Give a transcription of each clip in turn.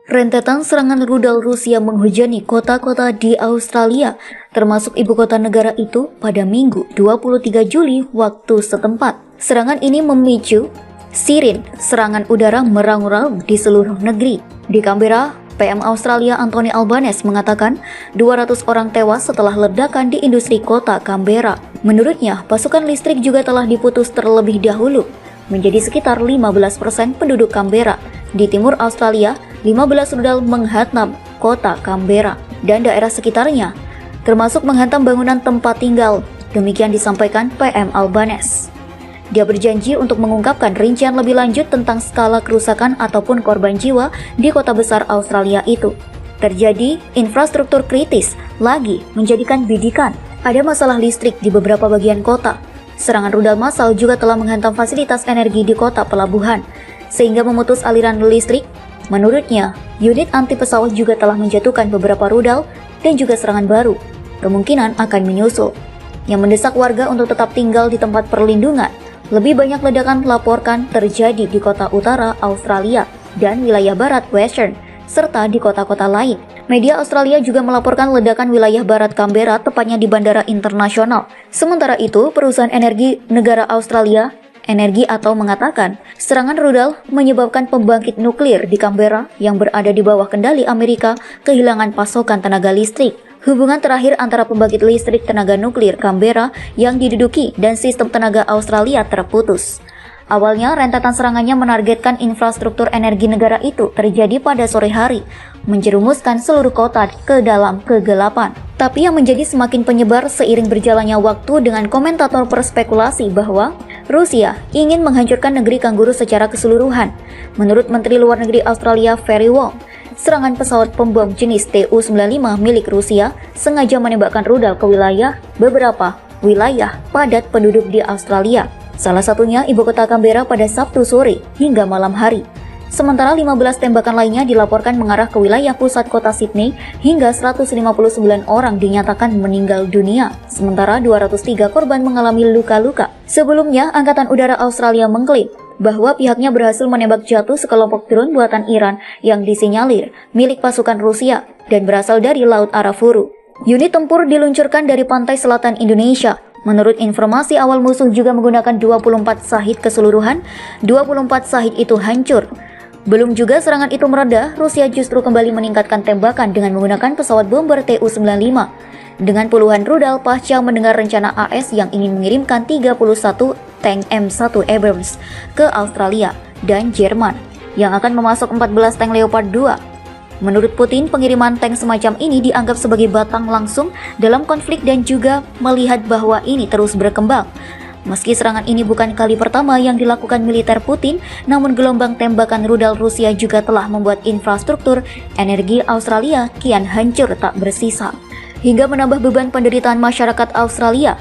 Rentetan serangan rudal Rusia menghujani kota-kota di Australia, termasuk ibu kota negara itu pada Minggu 23 Juli waktu setempat. Serangan ini memicu sirin serangan udara meraung-raung di seluruh negeri. Di Canberra, PM Australia Anthony Albanese mengatakan 200 orang tewas setelah ledakan di industri kota Canberra. Menurutnya, pasokan listrik juga telah diputus terlebih dahulu, menjadi sekitar 15% penduduk Canberra. Di timur Australia, 15 rudal menghantam kota Canberra dan daerah sekitarnya, termasuk menghantam bangunan tempat tinggal. Demikian disampaikan PM Albanese. Dia berjanji untuk mengungkapkan rincian lebih lanjut tentang skala kerusakan ataupun korban jiwa di kota besar Australia itu. Terjadi infrastruktur kritis lagi menjadikan bidikan. Ada masalah listrik di beberapa bagian kota. Serangan rudal massal juga telah menghantam fasilitas energi di kota pelabuhan, sehingga memutus aliran listrik. Menurutnya, unit anti pesawat juga telah menjatuhkan beberapa rudal dan juga serangan baru kemungkinan akan menyusul, yang mendesak warga untuk tetap tinggal di tempat perlindungan. Lebih banyak ledakan dilaporkan terjadi di kota utara Australia dan wilayah barat Western, serta di kota-kota lain. Media Australia juga melaporkan ledakan wilayah barat Canberra, tepatnya di bandara internasional. Sementara itu, perusahaan energi negara Australia, Energi atau mengatakan serangan rudal menyebabkan pembangkit nuklir di Canberra yang berada di bawah kendali Amerika kehilangan pasokan tenaga listrik. Hubungan terakhir antara pembangkit listrik tenaga nuklir Canberra yang diduduki dan sistem tenaga Australia terputus. Awalnya, rentetan serangannya menargetkan infrastruktur energi negara itu terjadi pada sore hari, menjerumuskan seluruh kota ke dalam kegelapan. Tapi yang menjadi semakin penyebar seiring berjalannya waktu dengan komentator berspekulasi bahwa Rusia ingin menghancurkan negeri kanguru secara keseluruhan. Menurut Menteri Luar Negeri Australia Penny Wong, serangan pesawat pembom jenis Tu-95 milik Rusia sengaja menembakkan rudal ke beberapa wilayah padat penduduk di Australia. Salah satunya ibu kota Canberra pada Sabtu sore hingga malam hari. Sementara 15 tembakan lainnya dilaporkan mengarah ke wilayah pusat kota Sydney hingga 159 orang dinyatakan meninggal dunia. Sementara 203 korban mengalami luka-luka. Sebelumnya, Angkatan Udara Australia mengklaim bahwa pihaknya berhasil menembak jatuh sekelompok drone buatan Iran yang disinyalir milik pasukan Rusia dan berasal dari Laut Arafuru. Unit tempur diluncurkan dari pantai selatan Indonesia. Menurut informasi awal, musuh juga menggunakan 24 Shahid keseluruhan. 24 Shahid itu hancur. Belum juga serangan itu mereda, Rusia justru kembali meningkatkan tembakan dengan menggunakan pesawat bomber Tu-95 dengan puluhan rudal pasca mendengar rencana AS yang ingin mengirimkan 31 tank M1 Abrams ke Australia dan Jerman yang akan memasok 14 tank Leopard 2. Menurut Putin, pengiriman tank semacam ini dianggap sebagai batang langsung dalam konflik dan juga melihat bahwa ini terus berkembang. Meski serangan ini bukan kali pertama yang dilakukan militer Putin, namun gelombang tembakan rudal Rusia juga telah membuat infrastruktur energi Australia kian hancur tak bersisa, hingga menambah beban penderitaan masyarakat Australia.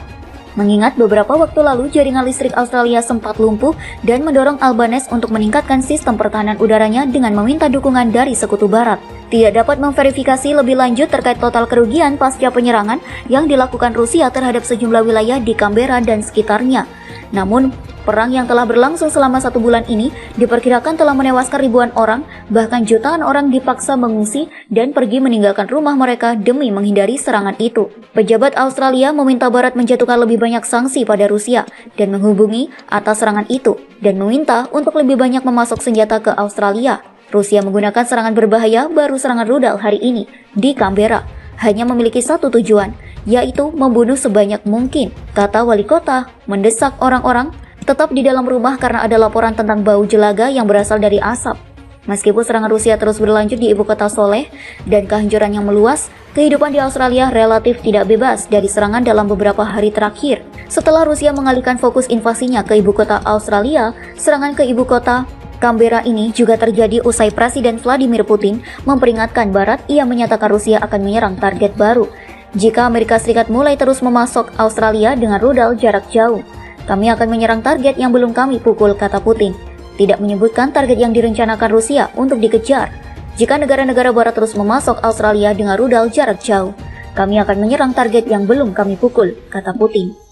Mengingat beberapa waktu lalu jaringan listrik Australia sempat lumpuh dan mendorong Albanese untuk meningkatkan sistem pertahanan udaranya dengan meminta dukungan dari Sekutu Barat. Tidak dapat memverifikasi lebih lanjut terkait total kerugian pasca penyerangan yang dilakukan Rusia terhadap sejumlah wilayah di Canberra dan sekitarnya. Namun, perang yang telah berlangsung selama 1 bulan ini diperkirakan telah menewaskan ribuan orang, bahkan jutaan orang dipaksa mengungsi dan pergi meninggalkan rumah mereka demi menghindari serangan itu. Pejabat Australia meminta Barat menjatuhkan lebih banyak sanksi pada Rusia dan menghubungi atas serangan itu dan meminta untuk lebih banyak memasok senjata ke Australia. Rusia menggunakan serangan berbahaya baru serangan rudal hari ini di Canberra hanya memiliki satu tujuan, yaitu membunuh sebanyak mungkin, kata wali kota, mendesak orang-orang tetap di dalam rumah karena ada laporan tentang bau jelaga yang berasal dari asap. Meskipun serangan Rusia terus berlanjut di ibu kota Soleh dan kehancuran yang meluas, kehidupan di Australia relatif tidak bebas dari serangan dalam beberapa hari terakhir. Setelah Rusia mengalihkan fokus invasinya ke ibu kota Australia, serangan ke ibu kota Canberra ini juga terjadi usai Presiden Vladimir Putin memperingatkan Barat. Ia menyatakan Rusia akan menyerang target baru jika Amerika Serikat mulai terus memasok Australia dengan rudal jarak jauh. Kami akan menyerang target yang belum kami pukul, kata Putin. Tidak menyebutkan target yang direncanakan Rusia untuk dikejar. Jika negara-negara Barat terus memasok Australia dengan rudal jarak jauh, kami akan menyerang target yang belum kami pukul, kata Putin.